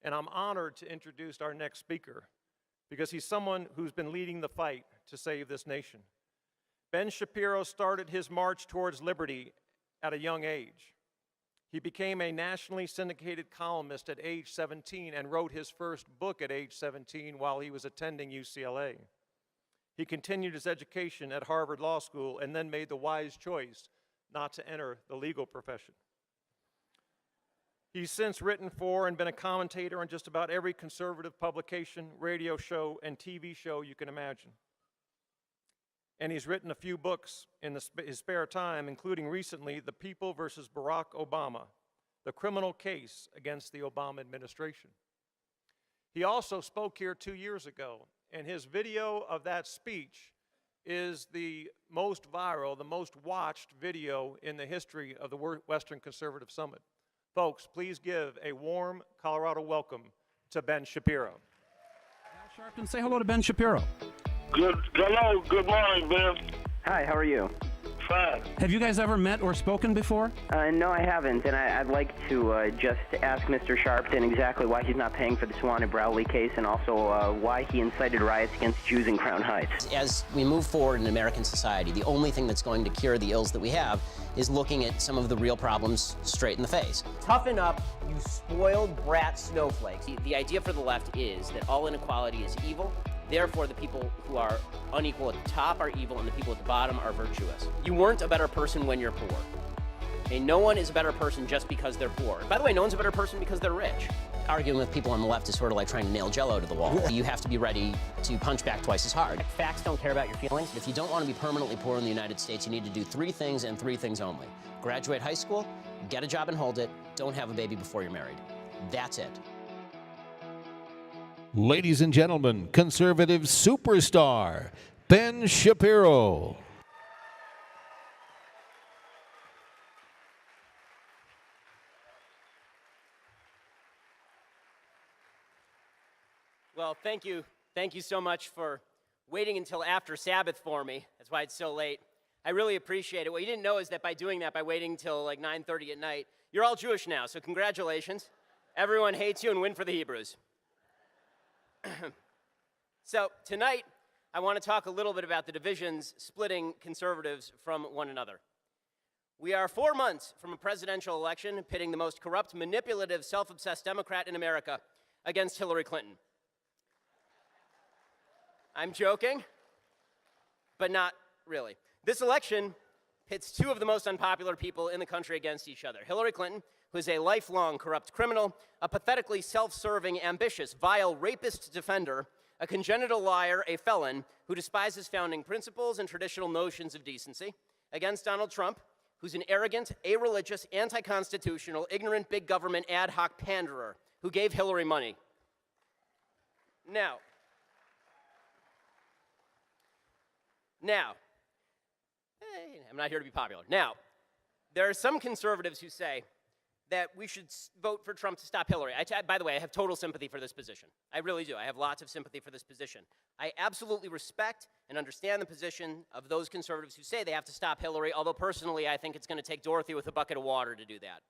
and I'm honored to introduce our next speaker because he's someone who's been leading the fight to save this nation. Ben Shapiro started his march towards liberty at a young age. He became a nationally syndicated columnist at age 17 and wrote his first book at age 17 while he was attending UCLA. He continued his education at Harvard Law School and then made the wise choice not to enter the legal profession. He's since written for and been a commentator on just about every conservative publication, radio show, and TV show you can imagine. And he's written a few books in his spare time, including recently The People versus Barack Obama, the criminal case against the Obama administration. He also spoke here 2 years ago, and his video of that speech is the most viral, the most watched video in the history of the Western Conservative Summit. Folks, please give a warm Colorado welcome to Ben Shapiro. Al Sharpton, say hello to Ben Shapiro. Hello, good morning, Ben. Hi, how are you? Fine. Have you guys ever met or spoken before? No, I haven't, and I'd like to just ask Mr. Sharpton exactly why he's not paying for the Swan and Browley case, and also why he incited riots against Jews in Crown Heights. As we move forward in American society, the only thing that's going to cure the ills that we have is looking at some of the real problems straight in the face. Toughen up, you spoiled brat snowflakes. The idea for the left is that all inequality is evil. Therefore, the people who are unequal at the top are evil and the people at the bottom are virtuous. You weren't a better person when you're poor. Okay, no one is a better person just because they're poor. By the way, no one's a better person because they're rich. Arguing with people on the left is sort of like trying to nail Jell-O to the wall. You have to be ready to punch back twice as hard. Facts don't care about your feelings. If you don't want to be permanently poor in the United States, you need to do 3 things and 3 things only. Graduate high school, get a job and hold it, don't have a baby before you're married. That's it. Ladies and gentlemen, conservative superstar, Ben Shapiro. Well, thank you. Thank you so much for waiting until after Sabbath for me. That's why it's so late. I really appreciate it. What you didn't know is that by doing that, by waiting until like 9:30 at night, you're all Jewish now, so congratulations. Everyone hates you and win for the Hebrews. So tonight, I want to talk a little bit about the divisions splitting conservatives from one another. We are 4 months from a presidential election pitting the most corrupt, manipulative, self-obsessed Democrat in America against Hillary Clinton. I'm joking, but not really. This election pits 2 of the most unpopular people in the country against each other. Hillary Clinton, who is a lifelong corrupt criminal, a pathetically self-serving, ambitious, vile rapist defender, a congenital liar, a felon, who despises founding principles and traditional notions of decency, against Donald Trump, who's an arrogant, irreligious, anti-constitutional, ignorant, big government ad hoc panderer who gave Hillary money. Now, I'm not here to be popular. Now, there are some conservatives who say that we should vote for Trump to stop Hillary. By the way, I have total sympathy for this position. I really do. I have lots of sympathy for this position. I absolutely respect and understand the position of those conservatives who say they have to stop Hillary, although personally I think it's going to take Dorothy with a bucket of water to do that.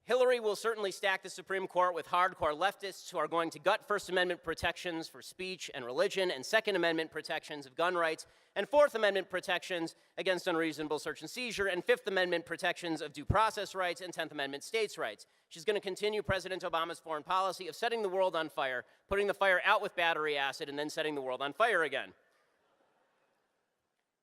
Hillary will certainly stack the Supreme Court with hardcore leftists who are going to gut First Amendment protections for speech and religion, and Second Amendment protections of gun rights, and Fourth Amendment protections against unreasonable search and seizure, and Fifth Amendment protections of due process rights, and 10th Amendment states' rights. She's going to continue President Obama's foreign policy of setting the world on fire, putting the fire out with battery acid, and then setting the world on fire again.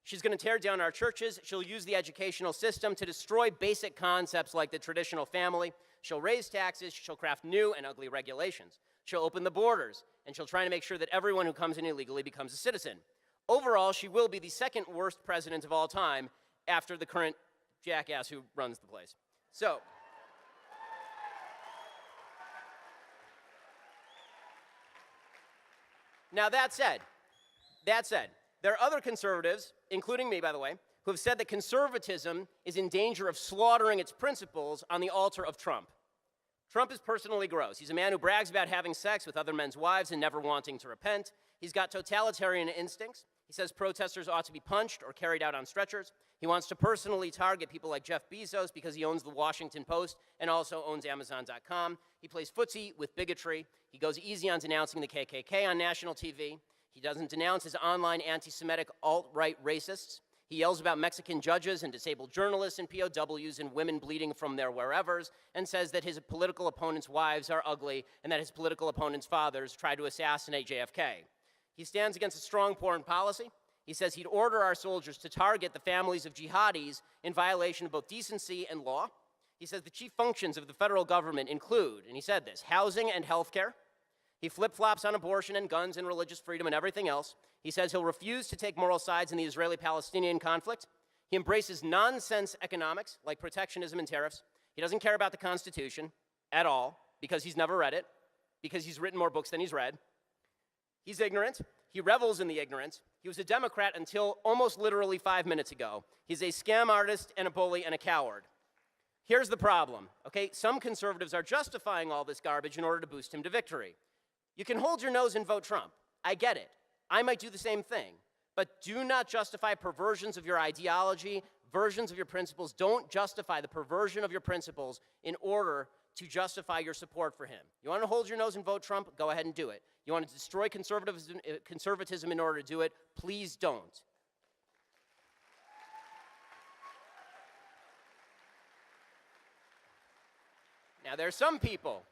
She's going to tear down our churches. She'll use the educational system to destroy basic concepts like the traditional family. She'll raise taxes. She'll craft new and ugly regulations. She'll open the borders, and she'll try to make sure that everyone who comes in illegally becomes a citizen. Overall, she will be the second worst president of all time after the current jackass who runs the place. So, now that said, there are other conservatives, including me, by the way, who have said that conservatism is in danger of slaughtering its principles on the altar of Trump. Trump is personally gross. He's a man who brags about having sex with other men's wives and never wanting to repent. He's got totalitarian instincts. He says protesters ought to be punched or carried out on stretchers. He wants to personally target people like Jeff Bezos because he owns the Washington Post and also owns Amazon.com. He plays footsie with bigotry. He goes easy on denouncing the KKK on national TV. He doesn't denounce his online anti-Semitic alt-right racists. He yells about Mexican judges and disabled journalists and POWs and women bleeding from their wherevers, and says that his political opponents' wives are ugly and that his political opponents' fathers tried to assassinate JFK. He stands against a strong foreign policy. He says he'd order our soldiers to target the families of jihadis in violation of both decency and law. He says the chief functions of the federal government include, and he said this, housing and health care. He flip-flops on abortion and guns and religious freedom and everything else. He says he'll refuse to take moral sides in the Israeli-Palestinian conflict. He embraces nonsense economics like protectionism and tariffs. He doesn't care about the Constitution at all because he's never read it, because he's written more books than he's read. He's ignorant. He revels in the ignorance. He was a Democrat until almost literally 5 minutes ago. He's a scam artist and a bully and a coward. Here's the problem, okay? Some conservatives are justifying all this garbage in order to boost him to victory. You can hold your nose and vote Trump. I get it. I might do the same thing. But do not justify perversions of your ideology, versions of your principles. Don't justify the perversion of your principles in order to justify your support for him. You want to hold your nose and vote Trump? Go ahead and do it. You want to destroy conservatism in order to do it? Please don't. Now, there are some people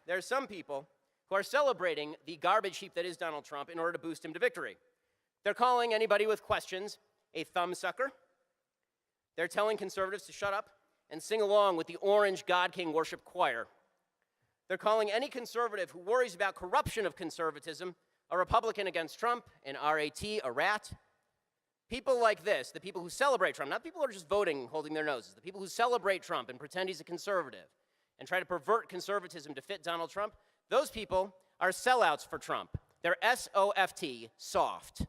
who are celebrating the garbage heap that is Donald Trump in order to boost him to victory. They're calling anybody with questions a thumbsucker. They're telling conservatives to shut up and sing along with the Orange God King Worship Choir. They're calling any conservative who worries about corruption of conservatism a Republican against Trump, an RAT, a rat. People like this, the people who celebrate Trump, not people who are just voting, holding their noses, the people who celebrate Trump and pretend he's a conservative and try to pervert conservatism to fit Donald Trump, those people are sellouts for Trump. They're S-O-F-T, soft.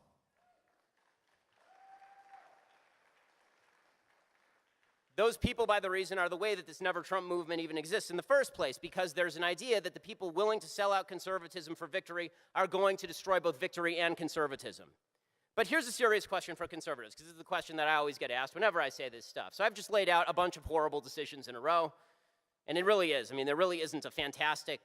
Those people, by the reason, are the way that this Never Trump movement even exists in the first place, because there's an idea that the people willing to sell out conservatism for victory are going to destroy both victory and conservatism. But here's a serious question for conservatives, because this is the question that I always get asked whenever I say this stuff. So I've just laid out a bunch of horrible decisions in a row, and it really is. I mean, there really isn't a fantastic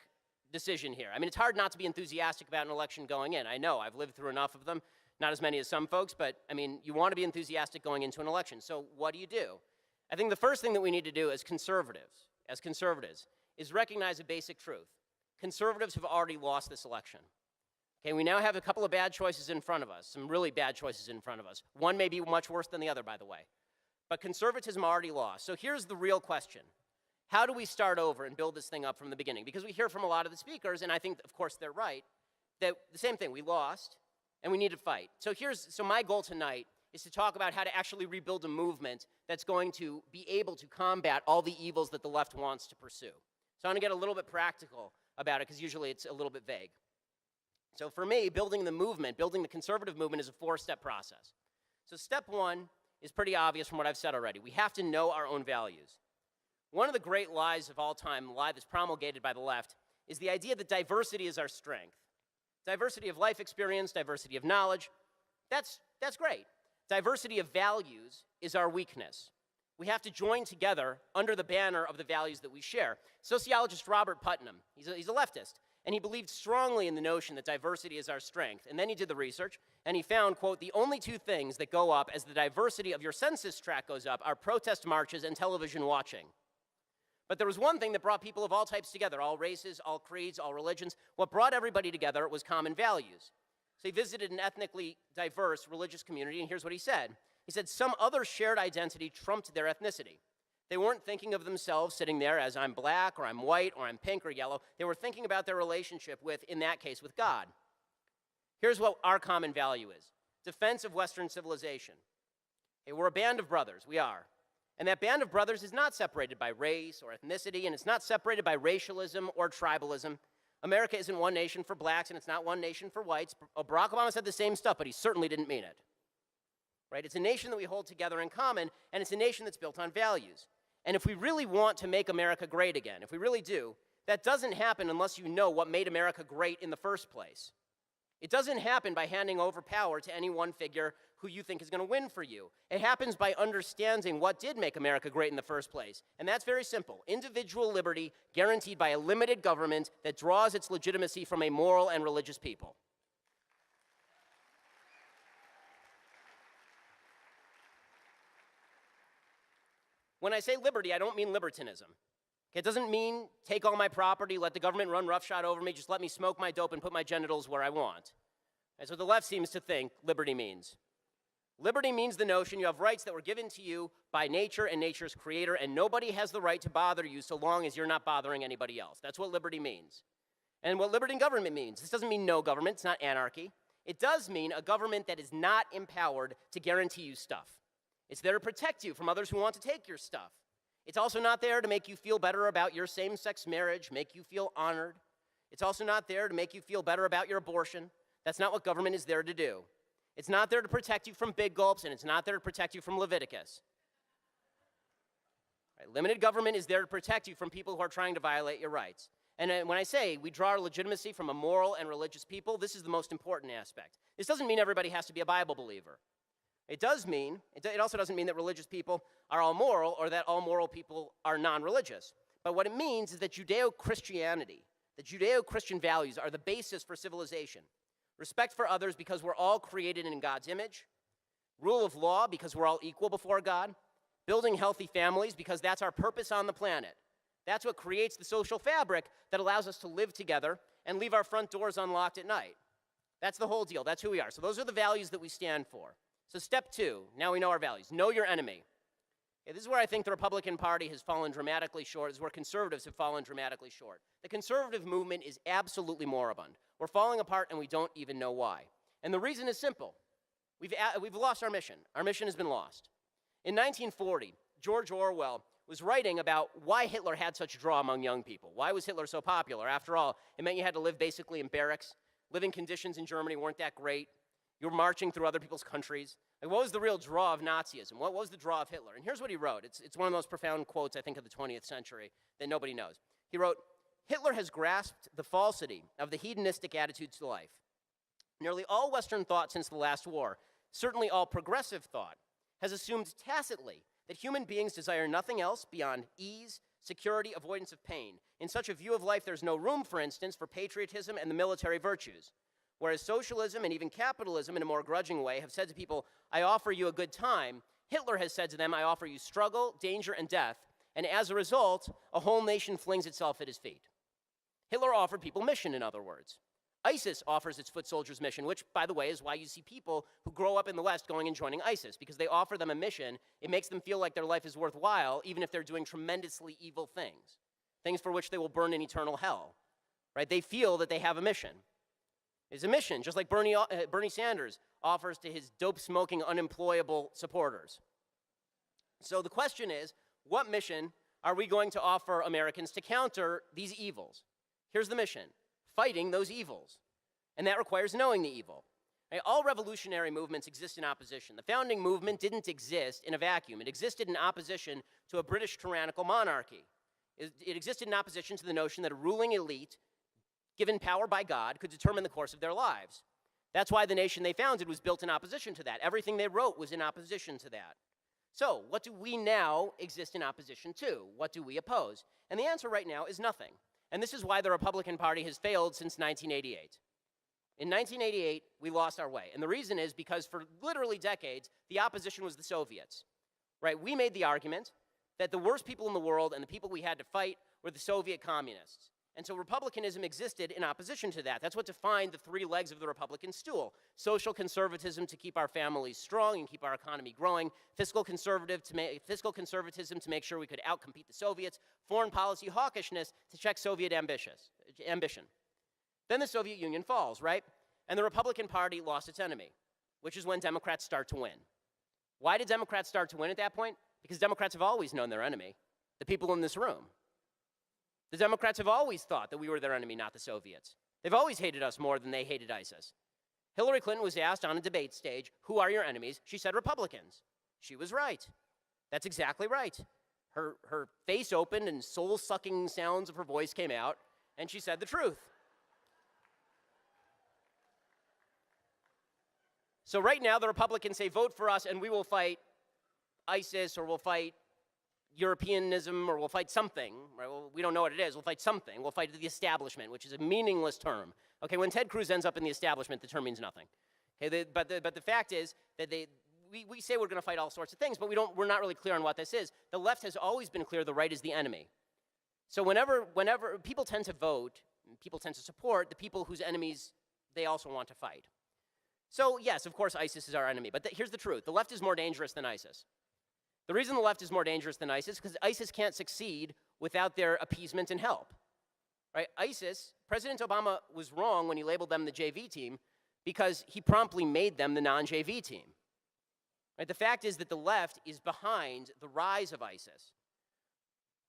decision here. I mean, it's hard not to be enthusiastic about an election going in. I know, I've lived through enough of them, not as many as some folks, but I mean, you want to be enthusiastic going into an election. So what do? I think the first thing that we need to do as conservatives, is recognize a basic truth. Conservatives have already lost this election. Okay, we now have a couple of bad choices in front of us, some really bad choices in front of us. One may be much worse than the other, by the way. But conservatism already lost. So here's the real question. How do we start over and build this thing up from the beginning? Because we hear from a lot of the speakers, and I think, of course, they're right, that the same thing, we lost, and we need to fight. So my goal tonight is to talk about how to actually rebuild a movement that's going to be able to combat all the evils that the left wants to pursue. So I'm going to get a little bit practical about it, because usually it's a little bit vague. So for me, building the conservative movement is a four-step process. So step one is pretty obvious from what I've said already. We have to know our own values. One of the great lies of all time, the lie that's promulgated by the left, is the idea that diversity is our strength. Diversity of life experience, diversity of knowledge, that's great. Diversity of values is our weakness. We have to join together under the banner of the values that we share. Sociologist Robert Putnam, he's a leftist, and he believed strongly in the notion that diversity is our strength. And then he did the research, and he found, quote, the only two things that go up as the diversity of your census tract goes up are protest marches and television watching. But there was one thing that brought people of all types together, all races, all creeds, all religions. What brought everybody together was common values. So he visited an ethnically diverse religious community, and here's what he said. He said some other shared identity trumped their ethnicity. They weren't thinking of themselves sitting there as I'm black, or I'm white, or I'm pink or yellow. They were thinking about their relationship with, in that case, with God. Here's what our common value is. Defense of Western civilization. Hey, we're a band of brothers, we are. And that band of brothers is not separated by race or ethnicity, and it's not separated by racialism or tribalism. America isn't one nation for blacks, and it's not one nation for whites. Barack Obama said the same stuff, but he certainly didn't mean it. Right? It's a nation that we hold together in common, and it's a nation that's built on values. And if we really want to make America great again, if we really do, that doesn't happen unless you know what made America great in the first place. It doesn't happen by handing over power to any one figure who you think is going to win for you. It happens by understanding what did make America great in the first place. And that's very simple. Individual liberty guaranteed by a limited government that draws its legitimacy from a moral and religious people. When I say liberty, I don't mean libertinism. It doesn't mean take all my property, let the government run roughshod over me, just let me smoke my dope and put my genitals where I want. That's what the left seems to think liberty means. Liberty means the notion you have rights that were given to you by nature and nature's creator, and nobody has the right to bother you so long as you're not bothering anybody else. That's what liberty means. And what liberty in government means, this doesn't mean no government, it's not anarchy. It does mean a government that is not empowered to guarantee you stuff. It's there to protect you from others who want to take your stuff. It's also not there to make you feel better about your same-sex marriage, make you feel honored. It's also not there to make you feel better about your abortion. That's not what government is there to do. It's not there to protect you from big gulps, and it's not there to protect you from Leviticus. Right? Limited government is there to protect you from people who are trying to violate your rights. And when I say we draw our legitimacy from a moral and religious people, this is the most important aspect. This doesn't mean everybody has to be a Bible believer. It does mean, it also doesn't mean that religious people are all moral or that all moral people are non-religious. But what it means is that Judeo-Christianity, the Judeo-Christian values are the basis for civilization. Respect for others because we're all created in God's image. Rule of law because we're all equal before God. Building healthy families because that's our purpose on the planet. That's what creates the social fabric that allows us to live together and leave our front doors unlocked at night. That's the whole deal. That's who we are. So those are the values that we stand for. So step 2, now we know our values. Know your enemy. This is where I think the Republican Party has fallen dramatically short. This is where conservatives have fallen dramatically short. The conservative movement is absolutely moribund. We're falling apart and we don't even know why. And the reason is simple. We've lost our mission. Our mission has been lost. In 1940, George Orwell was writing about why Hitler had such a draw among young people. Why was Hitler so popular? After all, it meant you had to live basically in barracks. Living conditions in Germany weren't that great. You were marching through other people's countries. Like, what was the real draw of Nazism? What was the draw of Hitler? And here's what he wrote. It's one of the most profound quotes, I think, of the 20th century that nobody knows. He wrote, Hitler has grasped the falsity of the hedonistic attitudes to life. Nearly all Western thought since the last war, certainly all progressive thought, has assumed tacitly that human beings desire nothing else beyond ease, security, avoidance of pain. In such a view of life, there's no room, for instance, for patriotism and the military virtues. Whereas socialism and even capitalism in a more grudging way have said to people, I offer you a good time, Hitler has said to them, I offer you struggle, danger, and death, and as a result, a whole nation flings itself at his feet. Hitler offered people mission, in other words. ISIS offers its foot soldiers mission, which, by the way, is why you see people who grow up in the West going and joining ISIS, because they offer them a mission. It makes them feel like their life is worthwhile, even if they're doing tremendously evil things, things for which they will burn in eternal hell. Right? They feel that they have a mission. It's a mission, just like Bernie Sanders offers to his dope-smoking, unemployable supporters. So the question is, what mission are we going to offer Americans to counter these evils? Here's the mission: fighting those evils. And that requires knowing the evil. Right? All revolutionary movements exist in opposition. The founding movement didn't exist in a vacuum. It existed in opposition to a British tyrannical monarchy. It existed in opposition to the notion that a ruling elite given power by God, could determine the course of their lives. That's why the nation they founded was built in opposition to that. Everything they wrote was in opposition to that. So, what do we now exist in opposition to? What do we oppose? And the answer right now is nothing. And this is why the Republican Party has failed since 1988. In 1988, we lost our way. And the reason is because for literally decades, the opposition was the Soviets. Right? We made the argument that the worst people in the world and the people we had to fight were the Soviet communists. And so republicanism existed in opposition to that. That's what defined the 3 legs of the Republican stool. Social conservatism to keep our families strong and keep our economy growing. Fiscal conservatism to make sure we could outcompete the Soviets. Foreign policy hawkishness to check Soviet ambition. Then the Soviet Union falls, right? And the Republican Party lost its enemy, which is when Democrats start to win. Why did Democrats start to win at that point? Because Democrats have always known their enemy, the people in this room. The Democrats have always thought that we were their enemy, not the Soviets. They've always hated us more than they hated ISIS. Hillary Clinton was asked on a debate stage, who are your enemies? She said Republicans. She was right. That's exactly right. Her face opened and soul-sucking sounds of her voice came out, and she said the truth. So right now, the Republicans say, vote for us and we will fight ISIS, or we'll fight Europeanism, or we'll fight something. Right? Well, we don't know what it is. We'll fight something. We'll fight the establishment, which is a meaningless term. Okay, when Ted Cruz ends up in the establishment, the term means nothing. Okay, but the fact is that we say we're going to fight all sorts of things, but we're not really clear on what this is. The left has always been clear the right is the enemy. So whenever people tend to vote, people tend to support the people whose enemies they also want to fight. So yes, of course, ISIS is our enemy, but here's the truth. The left is more dangerous than ISIS. The reason the left is more dangerous than ISIS is because ISIS can't succeed without their appeasement and help. Right? ISIS, President Obama was wrong when he labeled them the JV team because he promptly made them the non-JV team. Right? The fact is that the left is behind the rise of ISIS.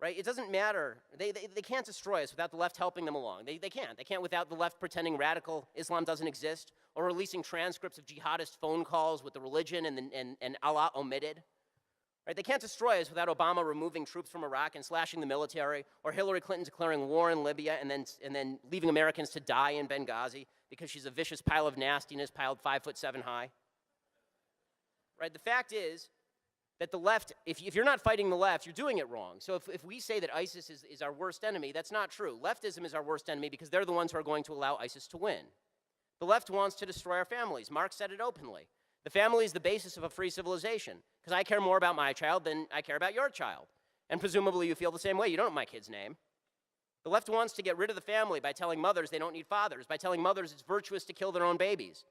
Right? It doesn't matter. They can't destroy us without the left helping them along. They can't. They can't without the left pretending radical Islam doesn't exist, or releasing transcripts of jihadist phone calls with the religion and Allah omitted. Right? They can't destroy us without Obama removing troops from Iraq and slashing the military, or Hillary Clinton declaring war in Libya and then leaving Americans to die in Benghazi because she's a vicious pile of nastiness piled 5'7" high. Right? The fact is that the left, if you're not fighting the left, you're doing it wrong. So if we say that ISIS is our worst enemy, that's not true. Leftism is our worst enemy because they're the ones who are going to allow ISIS to win. The left wants to destroy our families. Marx said it openly. The family is the basis of a free civilization, because I care more about my child than I care about your child. And presumably you feel the same way. You don't know my kid's name. The left wants to get rid of the family by telling mothers they don't need fathers, by telling mothers it's virtuous to kill their own babies,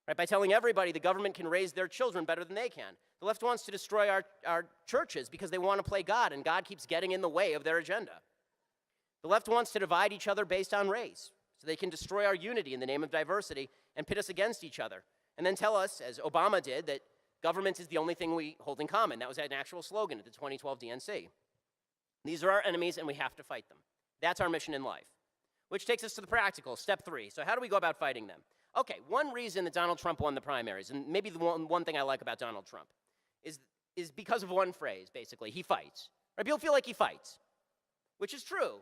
right? By telling everybody the government can raise their children better than they can. The left wants to destroy our churches because they want to play God, and God keeps getting in the way of their agenda. The left wants to divide each other based on race, so they can destroy our unity in the name of diversity and pit us against each other. And then tell us, as Obama did, that government is the only thing we hold in common. That was an actual slogan at the 2012 DNC. These are our enemies, and we have to fight them. That's our mission in life. Which takes us to the practical, step 3. So how do we go about fighting them? Okay, one reason that Donald Trump won the primaries, and maybe the one thing I like about Donald Trump, is because of one phrase, basically. He fights. Right? People feel like he fights, which is true.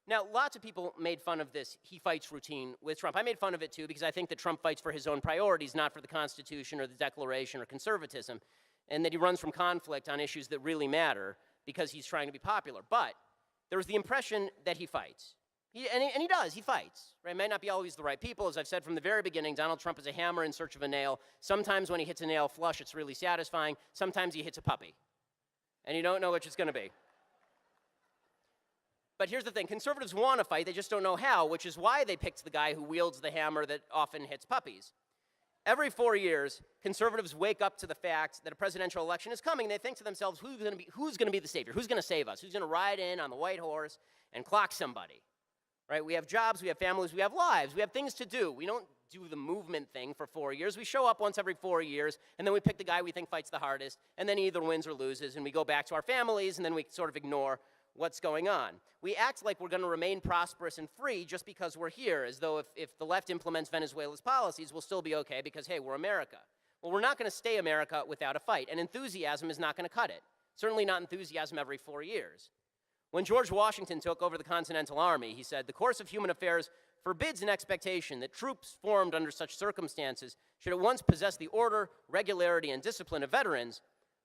Now, lots of people made fun of this he fights routine with Trump. I made fun of it too because I think that Trump fights for his own priorities, not for the Constitution or the Declaration or conservatism, and that he runs from conflict on issues that really matter because he's trying to be popular. But there was the impression that he fights. And he does, he fights. Right? It may not be always the right people. As I've said from the very beginning, Donald Trump is a hammer in search of a nail. Sometimes when he hits a nail flush, it's really satisfying. Sometimes he hits a puppy, and you don't know which it's going to be. But here's the thing, conservatives want to fight, they just don't know how, which is why they picked the guy who wields the hammer that often hits puppies. Every 4 years, conservatives wake up to the fact that a presidential election is coming. They think to themselves, who's going to be the savior? Who's going to save us? Who's going to ride in on the white horse and clock somebody? Right? We have jobs, we have families, we have lives, we have things to do. We don't do the movement thing for 4 years. We show up once every 4 years, and then we pick the guy we think fights the hardest, and then he either wins or loses, and we go back to our families, and then we sort of ignore what's going on. We act like we're going to remain prosperous and free just because we're here, as though if the left implements Venezuela's policies, we'll still be okay because, hey, we're America. Well, we're not going to stay America without a fight, and enthusiasm is not going to cut it. Certainly not enthusiasm every 4 years. When George Washington took over the Continental Army, he said, "The course of human affairs forbids an expectation that troops formed under such circumstances should at once possess the order, regularity, and discipline of veterans,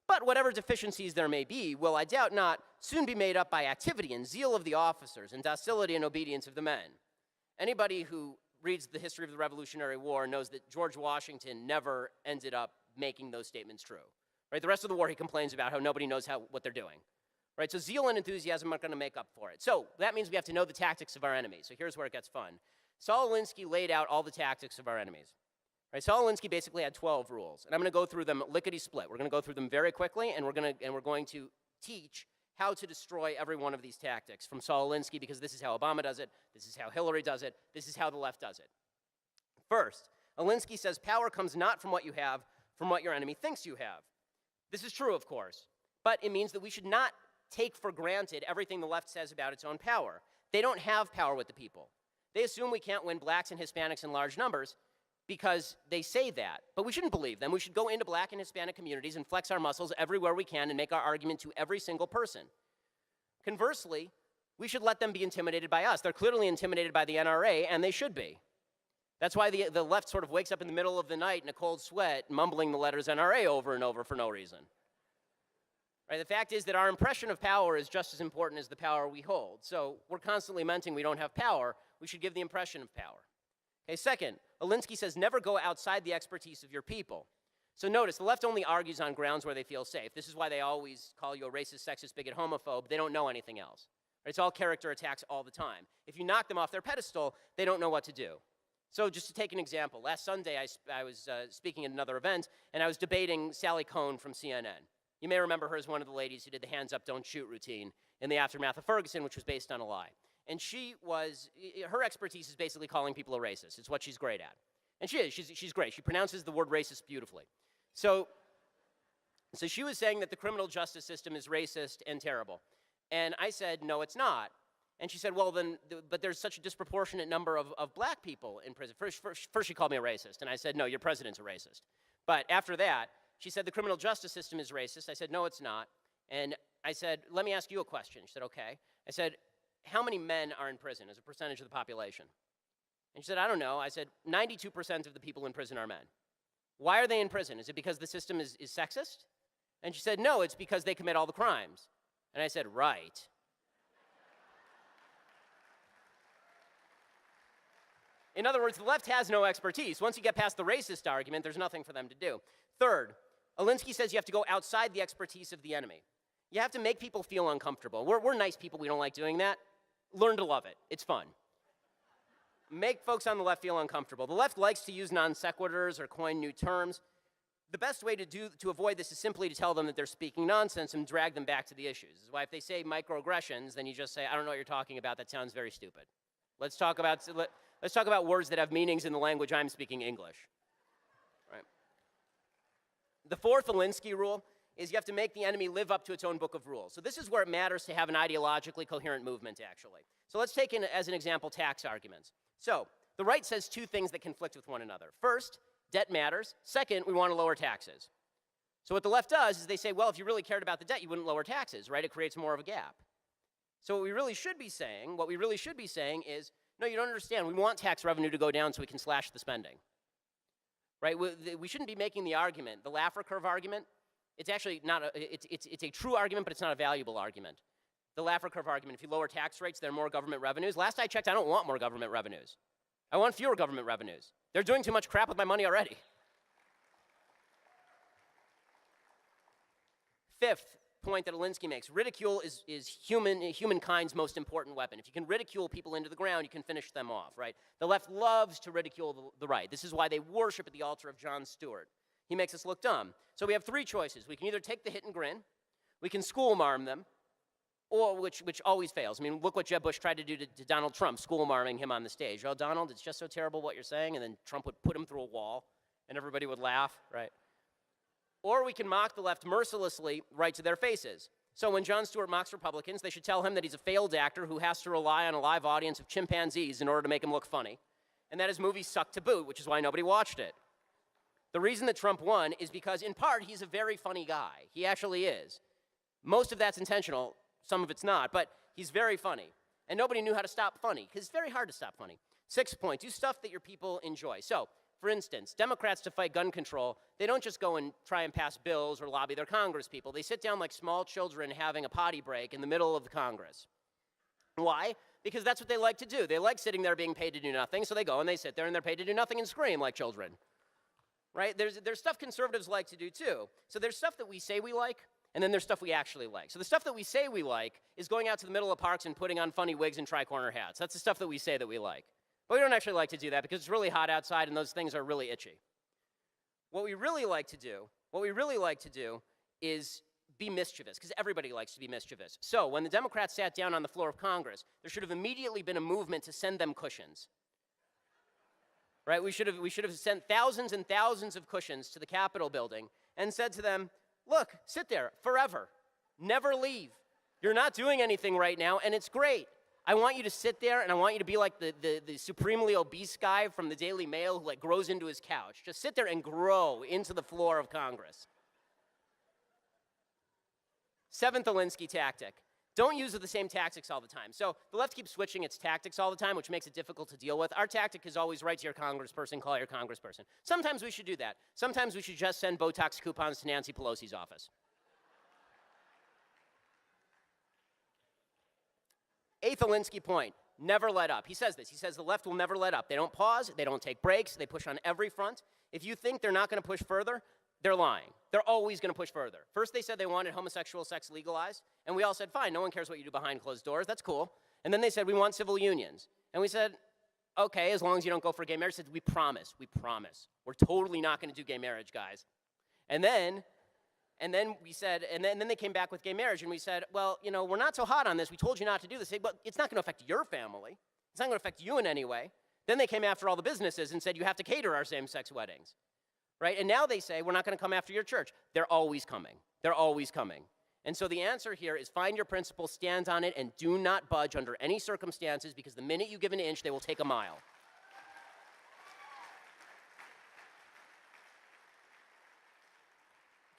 but whatever deficiencies there may be will, I doubt not, soon be made up by activity and zeal of the officers and docility and obedience of the men." Anybody who reads the history of the Revolutionary War knows that George Washington never ended up making those statements true. Right? The rest of the war he complains about how nobody knows what they're doing. Right? So zeal and enthusiasm aren't going to make up for it. So that means we have to know the tactics of our enemies. So here's where it gets fun. Saul Alinsky laid out all the tactics of our enemies. Right, Saul Alinsky basically had 12 rules, and I'm going to go through them lickety-split. We're going to go through them very quickly, and we're going to teach how to destroy every one of these tactics from Saul Alinsky, because this is how Obama does it, this is how Hillary does it, this is how the left does it. First, Alinsky says power comes not from what you have, from what your enemy thinks you have. This is true, of course, but it means that we should not take for granted everything the left says about its own power. They don't have power with the people. They assume we can't win blacks and Hispanics in large numbers, because they say that. But we shouldn't believe them. We should go into black and Hispanic communities and flex our muscles everywhere we can and make our argument to every single person. Conversely, we should let them be intimidated by us. They're clearly intimidated by the NRA, and they should be. That's why the left sort of wakes up in the middle of the night in a cold sweat, mumbling the letters NRA over and over for no reason. Right? The fact is that our impression of power is just as important as the power we hold. So we're constantly lamenting we don't have power. We should give the impression of power. Okay, second, Alinsky says never go outside the expertise of your people. So notice, the left only argues on grounds where they feel safe. This is why they always call you a racist, sexist, bigot, homophobe. They don't know anything else. Right? It's all character attacks all the time. If you knock them off their pedestal, they don't know what to do. So just to take an example, last Sunday I was speaking at another event, and I was debating Sally Cohn from CNN. You may remember her as one of the ladies who did the hands up, don't shoot routine in the aftermath of Ferguson, which was based on a lie. And her expertise is basically calling people a racist. It's what she's great at. And she is, she's great. She pronounces the word racist beautifully. So she was saying that the criminal justice system is racist and terrible. And I said, no, it's not. And she said, well, then, but there's such a disproportionate number of black people in prison. First she called me a racist, and I said, no, your president's a racist. But after that, she said the criminal justice system is racist. I said, no, it's not. And I said, let me ask you a question. She said, okay. I said, how many men are in prison as a percentage of the population? And she said, I don't know. I said, 92% of the people in prison are men. Why are they in prison? Is it because the system is sexist? And she said, no, it's because they commit all the crimes. And I said, right. In other words, the left has no expertise. Once you get past the racist argument, there's nothing for them to do. Third, Alinsky says you have to go outside the expertise of the enemy. You have to make people feel uncomfortable. We're nice people. We don't like doing that. Learn to love it. It's fun. Make folks on the left feel uncomfortable. The left likes to use non sequiturs or coin new terms. The best way to avoid this is simply to tell them that they're speaking nonsense and drag them back to the issues. This is why if they say microaggressions, then you just say, I don't know what you're talking about. That sounds very stupid. Let's talk about words that have meanings in the language I'm speaking English. Right? The fourth Alinsky rule is you have to make the enemy live up to its own book of rules. So this is where it matters to have an ideologically coherent movement, actually. So let's take as an example tax arguments. So the right says two things that conflict with one another. First, debt matters. Second, we want to lower taxes. So what the left does is they say, well, if you really cared about the debt, you wouldn't lower taxes, right? It creates more of a gap. So what we really should be saying is, no, you don't understand. We want tax revenue to go down so we can slash the spending. Right? We shouldn't be making the argument, the Laffer curve argument. It's actually not it's a true argument, but it's not a valuable argument. The Laffer curve argument, if you lower tax rates, there are more government revenues. Last I checked, I don't want more government revenues. I want fewer government revenues. They're doing too much crap with my money already. Fifth point that Alinsky makes, ridicule is humankind's most important weapon. If you can ridicule people into the ground, you can finish them off, right? The left loves to ridicule the right. This is why they worship at the altar of Jon Stewart. He makes us look dumb. So we have three choices. We can either take the hit and grin, we can school-marm them, or which always fails. I mean, look what Jeb Bush tried to do to Donald Trump, school-marming him on the stage. Oh, Donald, it's just so terrible what you're saying, and then Trump would put him through a wall, and everybody would laugh, right? Or we can mock the left mercilessly right to their faces. So when Jon Stewart mocks Republicans, they should tell him that he's a failed actor who has to rely on a live audience of chimpanzees in order to make him look funny, and that his movie sucked to boot, which is why nobody watched it. The reason that Trump won is because, in part, he's a very funny guy. He actually is. Most of that's intentional. Some of it's not, but he's very funny. And nobody knew how to stop funny, because it's very hard to stop funny. Sixth point, do stuff that your people enjoy. So, for instance, Democrats to fight gun control, they don't just go and try and pass bills or lobby their Congress people. They sit down like small children having a potty break in the middle of the Congress. Why? Because that's what they like to do. They like sitting there being paid to do nothing, so they go and they sit there and they're paid to do nothing and scream like children. Right? There's stuff conservatives like to do too. So there's stuff that we say we like, and then there's stuff we actually like. So the stuff that we say we like is going out to the middle of parks and putting on funny wigs and tri-corner hats. That's the stuff that we say that we like. But we don't actually like to do that because it's really hot outside and those things are really itchy. What we really like to do is be mischievous, because everybody likes to be mischievous. So when the Democrats sat down on the floor of Congress, there should have immediately been a movement to send them cushions. Right? We should have sent thousands and thousands of cushions to the Capitol building and said to them, look, sit there forever. Never leave. You're not doing anything right now, and it's great. I want you to sit there, and I want you to be like the supremely obese guy from the Daily Mail who grows into his couch. Just sit there and grow into the floor of Congress. Seventh Alinsky tactic. Don't use the same tactics all the time. So the left keeps switching its tactics all the time, which makes it difficult to deal with. Our tactic is always write to your congressperson, call your congressperson. Sometimes we should do that. Sometimes we should just send Botox coupons to Nancy Pelosi's office. Eighth Alinsky point, never let up. He says this. He says the left will never let up. They don't pause. They don't take breaks. They push on every front. If you think they're not going to push further, they're lying. They're always going to push further. First, they said they wanted homosexual sex legalized, and we all said, fine, no one cares what you do behind closed doors. That's cool. And then they said, we want civil unions. And we said, okay, as long as you don't go for gay marriage. They said, we promise. We're totally not going to do gay marriage, guys. And then we said, and then they came back with gay marriage, and we said, well, you know, we're not so hot on this. We told you not to do this. They said, but it's not going to affect your family. It's not going to affect you in any way. Then they came after all the businesses and said, you have to cater our same-sex weddings. Right? And now they say, we're not going to come after your church. They're always coming. They're always coming. And so the answer here is find your principle, stand on it, and do not budge under any circumstances, because the minute you give an inch, they will take a mile.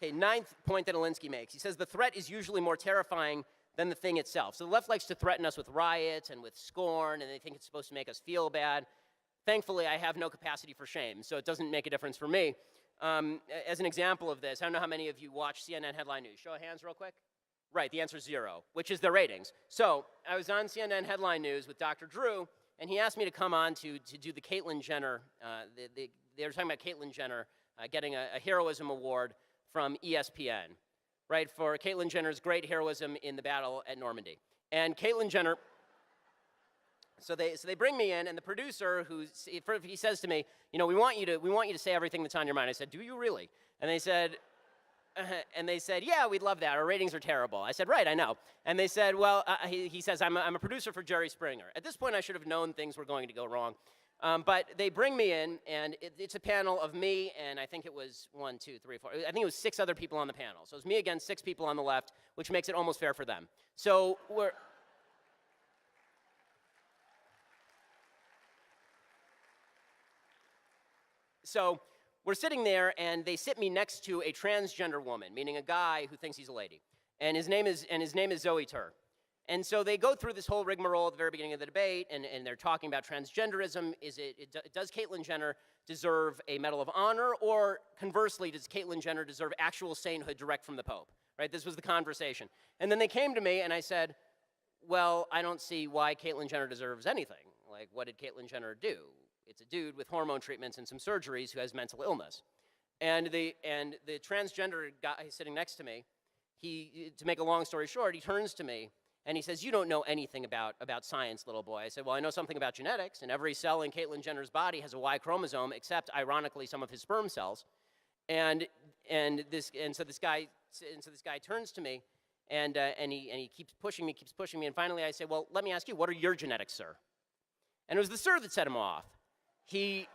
Okay, ninth point that Alinsky makes. He says the threat is usually more terrifying than the thing itself. So the left likes to threaten us with riots and with scorn, and they think it's supposed to make us feel bad. Thankfully, I have no capacity for shame, so it doesn't make a difference for me. As an example of this, I don't know how many of you watch CNN headline news. Show of hands real quick. Right, the answer is 0, which is their ratings. So I was on CNN headline news with Dr. Drew, and he asked me to come on to do the Caitlyn Jenner. They were talking about Caitlyn Jenner getting a heroism award from ESPN, right, for Caitlyn Jenner's great heroism in the battle at Normandy. And Caitlyn Jenner... So they bring me in, and the producer, he says to me, you know, we want you to say everything that's on your mind. I said, do you really? And they said, yeah, we'd love that. Our ratings are terrible. I said, right, I know. And they said, well, he says, I'm a producer for Jerry Springer. At this point, I should have known things were going to go wrong. But they bring me in, and it's a panel of me, and I think it was 1, 2, 3, 4. I think it was 6 other people on the panel. So it's me against 6 people on the left, which makes it almost fair for them. So we're sitting there, and they sit me next to a transgender woman, meaning a guy who thinks he's a lady, and his name is Zoe Tur. And so they go through this whole rigmarole at the very beginning of the debate, and they're talking about transgenderism. Does Caitlyn Jenner deserve a Medal of Honor, or conversely, does Caitlyn Jenner deserve actual sainthood direct from the Pope? Right? This was the conversation. And then they came to me, and I said, well, I don't see why Caitlyn Jenner deserves anything. Like, what did Caitlyn Jenner do? It's a dude with hormone treatments and some surgeries who has mental illness. And the transgender guy sitting next to me, to make a long story short, he turns to me and he says, you don't know anything about science, little boy. I said, well, I know something about genetics, and every cell in Caitlyn Jenner's body has a Y chromosome, except, ironically, some of his sperm cells. And so this guy turns to me, and he keeps pushing me, and finally I say, well, let me ask you, what are your genetics, sir? And it was the sir that set him off. He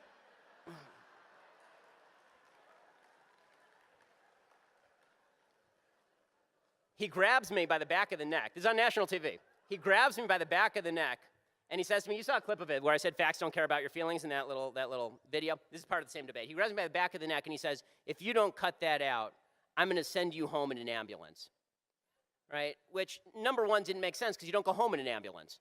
grabs me by the back of the neck. This is on national TV. He grabs me by the back of the neck, and he says to me, you saw a clip of it where I said facts don't care about your feelings in that little video. This is part of the same debate. He grabs me by the back of the neck, and he says, if you don't cut that out, I'm going to send you home in an ambulance. Right? Which, number one, didn't make sense because you don't go home in an ambulance.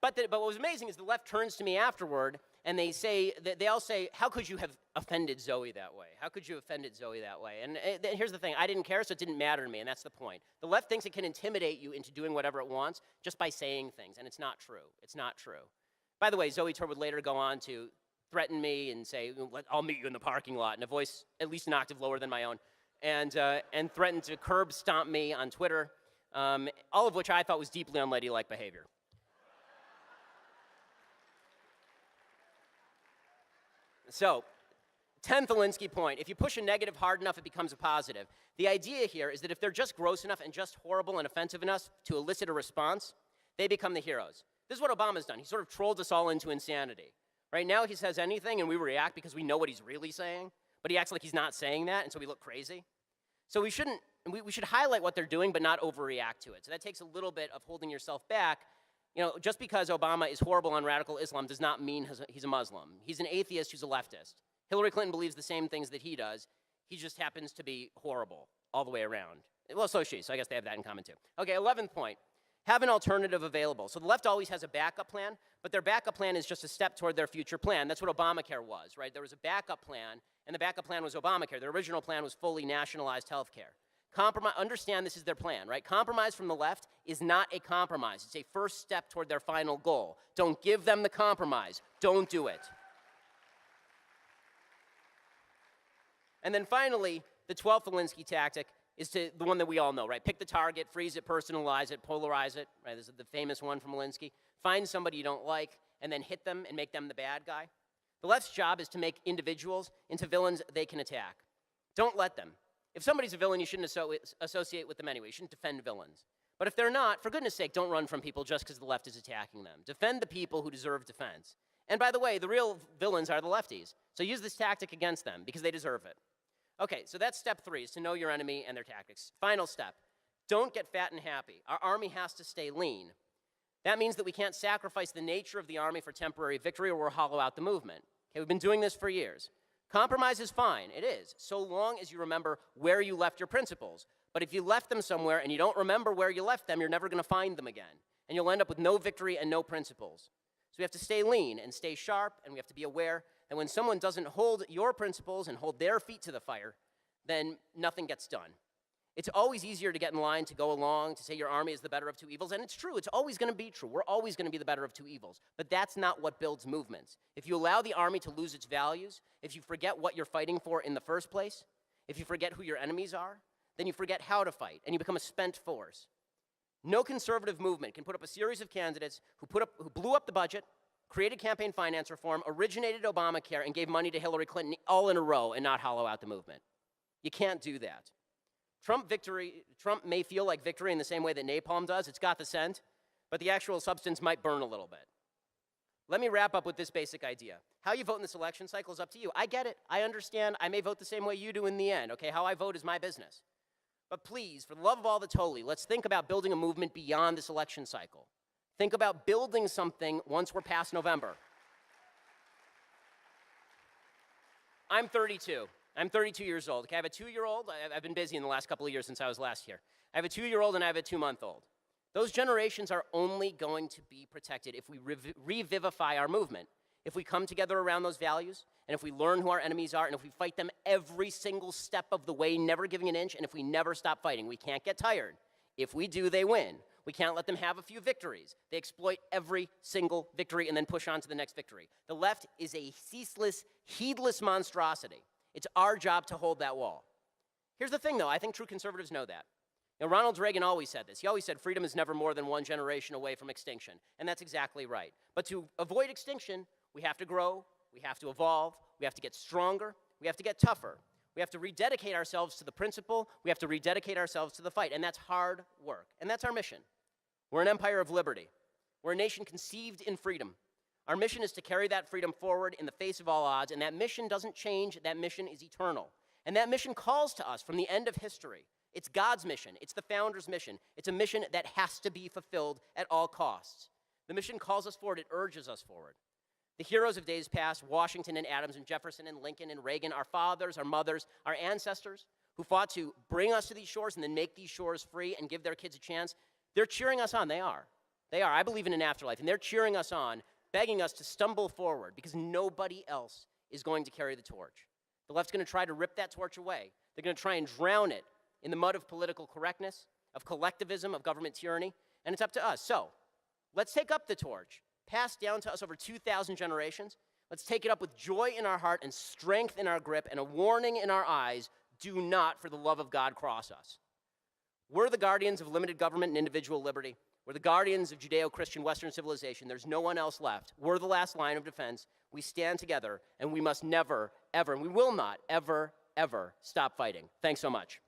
But what was amazing is the left turns to me afterward, and they all say, how could you have offended Zoe that way? How could you have offended Zoe that way? And here's the thing. I didn't care, so it didn't matter to me, and that's the point. The left thinks it can intimidate you into doing whatever it wants just by saying things, and it's not true. It's not true. By the way, Zoe Tur would later go on to threaten me and say, I'll meet you in the parking lot, in a voice at least an octave lower than my own, and threaten to curb stomp me on Twitter, all of which I thought was deeply unladylike behavior. So, 10th Alinsky point, if you push a negative hard enough, it becomes a positive. The idea here is that if they're just gross enough and just horrible and offensive enough to elicit a response, they become the heroes. This is what Obama's done. He sort of trolled us all into insanity. Right now he says anything and we react because we know what he's really saying, but he acts like he's not saying that, and so we look crazy. So we should highlight what they're doing but not overreact to it. So that takes a little bit of holding yourself back You know, just because Obama is horrible on radical Islam does not mean he's a Muslim. He's an atheist who's a leftist. Hillary Clinton believes the same things that he does. He just happens to be horrible all the way around. Well, so is she, so I guess they have that in common too. Okay, 11th point. Have an alternative available. So the left always has a backup plan, but their backup plan is just a step toward their future plan. That's what Obamacare was, right? There was a backup plan, and the backup plan was Obamacare. The original plan was fully nationalized health care. Understand this is their plan, right? Compromise from the left is not a compromise. It's a first step toward their final goal. Don't give them the compromise. Don't do it. And then finally, the 12th Alinsky tactic is the one that we all know, right? Pick the target, freeze it, personalize it, polarize it, right? This is the famous one from Alinsky. Find somebody you don't like, and then hit them and make them the bad guy. The left's job is to make individuals into villains they can attack. Don't let them. If somebody's a villain, you shouldn't associate with them anyway. You shouldn't defend villains. But if they're not, for goodness sake, don't run from people just because the left is attacking them. Defend the people who deserve defense. And by the way, the real villains are the lefties. So use this tactic against them because they deserve it. Okay, so that's step 3, is to know your enemy and their tactics. Final step, don't get fat and happy. Our army has to stay lean. That means that we can't sacrifice the nature of the army for temporary victory or we'll hollow out the movement. Okay, we've been doing this for years. Compromise is fine, it is, so long as you remember where you left your principles. But if you left them somewhere and you don't remember where you left them, you're never going to find them again. And you'll end up with no victory and no principles. So we have to stay lean and stay sharp, and we have to be aware that when someone doesn't hold your principles and hold their feet to the fire, then nothing gets done. It's always easier to get in line, to go along, to say your army is the better of two evils, and it's true. It's always going to be true. We're always going to be the better of two evils. But that's not what builds movements. If you allow the army to lose its values, if you forget what you're fighting for in the first place, if you forget who your enemies are, then you forget how to fight, and you become a spent force. No conservative movement can put up a series of candidates who blew up the budget, created campaign finance reform, originated Obamacare, and gave money to Hillary Clinton all in a row and not hollow out the movement. You can't do that. Trump may feel like victory in the same way that napalm does. It's got the scent, but the actual substance might burn a little bit. Let me wrap up with this basic idea. How you vote in this election cycle is up to you. I get it. I understand. I may vote the same way you do in the end. Okay, how I vote is my business. But please, for the love of all that's holy, let's think about building a movement beyond this election cycle. Think about building something once we're past November. I'm 32. I'm 32 years old. Okay, I have a 2-year-old. I've been busy in the last couple of years since I was last here. I have a 2-year-old and I have a 2-month-old. Those generations are only going to be protected if we revivify our movement, if we come together around those values, and if we learn who our enemies are, and if we fight them every single step of the way, never giving an inch, and if we never stop fighting. We can't get tired. If we do, they win. We can't let them have a few victories. They exploit every single victory and then push on to the next victory. The left is a ceaseless, heedless monstrosity. It's our job to hold that wall. Here's the thing, though. I think true conservatives know that. You know, Ronald Reagan always said this. He always said freedom is never more than one generation away from extinction. And that's exactly right. But to avoid extinction, we have to grow, we have to evolve, we have to get stronger, we have to get tougher. We have to rededicate ourselves to the principle, we have to rededicate ourselves to the fight. And that's hard work. And that's our mission. We're an empire of liberty. We're a nation conceived in freedom. Our mission is to carry that freedom forward in the face of all odds, and that mission doesn't change. That mission is eternal. And that mission calls to us from the end of history. It's God's mission. It's the founder's mission. It's a mission that has to be fulfilled at all costs. The mission calls us forward. It urges us forward. The heroes of days past, Washington and Adams and Jefferson and Lincoln and Reagan, our fathers, our mothers, our ancestors, who fought to bring us to these shores and then make these shores free and give their kids a chance, they're cheering us on. They are. They are. I believe in an afterlife, and they're cheering us on, begging us to stumble forward because nobody else is going to carry the torch. The left's going to try to rip that torch away. They're going to try and drown it in the mud of political correctness, of collectivism, of government tyranny, and it's up to us. So let's take up the torch, passed down to us over 2,000 generations. Let's take it up with joy in our heart and strength in our grip and a warning in our eyes. Do not, for the love of God, cross us. We're the guardians of limited government and individual liberty. We're the guardians of Judeo-Christian Western civilization. There's no one else left. We're the last line of defense. We stand together, and we must never, ever, and we will not ever, ever stop fighting. Thanks so much.